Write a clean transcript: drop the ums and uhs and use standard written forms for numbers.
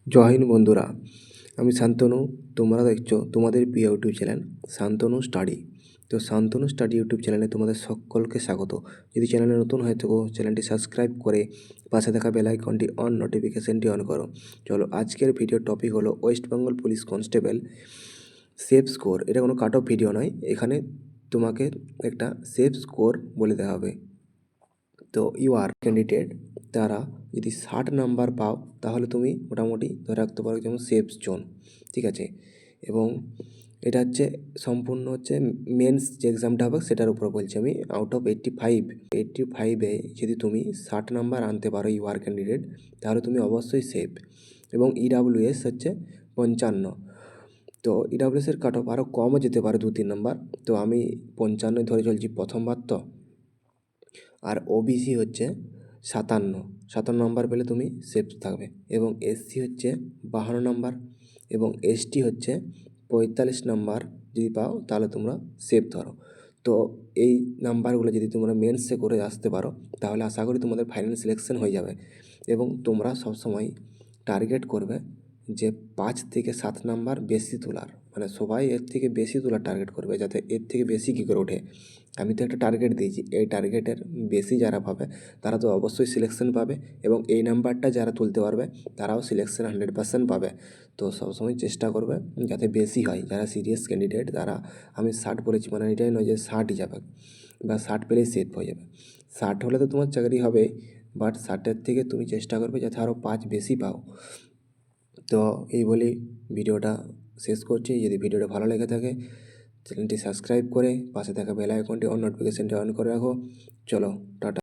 জয় হিন্দ বন্ধুরা, আমি শান্তনু। তোমরা দেখছো তোমাদের প্রিয় ইউটিউব চ্যানেল শান্তনু স্টাডি। তো শান্তনু স্টাডি ইউটিউব চ্যানেলে তোমাদের সকলকে স্বাগত। যদি চ্যানেলে নতুন হয়ে থাকো চ্যানেলটি সাবস্ক্রাইব করে পাশে থাকা বেল আইকনটি অন নোটিফিকেশনটি অন করো। চলো, আজকের ভিডিওর টপিক হলো West Bengal police constable safe score. এটা কোনো কাট অফ ভিডিও নয়, এখানে তোমাকে একটা সেফ স্কোর বলে দেওয়া হবে। তো ইউ আর ক্যান্ডিডেট তারা যদি 60 নাম্বার পাও তাহলে তুমি মোটামুটি ধরে রাখতে পারো যেমন সেফ জোন, ঠিক আছে। এবং এটা হচ্ছে সম্পূর্ণ হচ্ছে মেন্স যে এক্সামটা হবে সেটার উপর বলছি আমি। আউট অফ 85 যদি তুমি 60 নাম্বার আনতে পারো ইউ আর ক্যান্ডিডেট, তাহলে তুমি অবশ্যই সেফ। এবং ইডাব্লিউএস হচ্ছে 55। তো ইডাব্লিউএসের কাট অফ আরও কমও যেতে পারে 2-3 নাম্বার। তো আমি 55 ধরে চলছি প্রথমবার। তো আর ওবিসি হচ্ছে 57 নাম্বার পেলে তুমি সেফ থাকবে। এবং এসসি হচ্ছে 52 নাম্বার এবং এসটি হচ্ছে 45 নাম্বার যদি পাও তাহলে তোমরা সেফ ধরো। তো এই নাম্বারগুলো যদি তোমরা মেন্সে করে আসতে পারো তাহলে আশা করি তোমাদের ফাইনাল সিলেকশন হয়ে যাবে। এবং তোমরা সবসময় টার্গেট করবে যে 5 থেকে 7 নাম্বার বেশি তোলার, মানে সবাই এর থেকে বেশি তোলার টার্গেট করবে, যাতে এর থেকে বেশি কী করে ওঠে। আমি তো একটা টার্গেট দিয়েছি, এই টার্গেটের বেশি যারা পাবে তারা তো অবশ্যই সিলেকশন পাবে এবং এই নাম্বারটা যারা তুলতে পারবে তারাও সিলেকশন 100% পাবে। তো সবসময় চেষ্টা করবে যাতে বেশি হয়। যারা সিরিয়াস ক্যান্ডিডেট তারা, আমি 60 বলেছি মানে এটাই নয় যে 60ই যাবে বা 60 পেলেই সেফ হয়ে যাবে। 60 হলে তো তোমার চাকরি হবে, বাট 60-এর থেকে তুমি চেষ্টা করবে যাতে আরও 5 বেশি পাও। তো এই বলেই ভিডিওটা শেষ করছি। যদি ভিডিওটা ভালো লেগে থাকে চ্যানেলটি সাবস্ক্রাইব করে পাশে থাকা বেল আইকনটি অন নোটিফিকেশনটি অন করে রাখো। চলো, টাটা।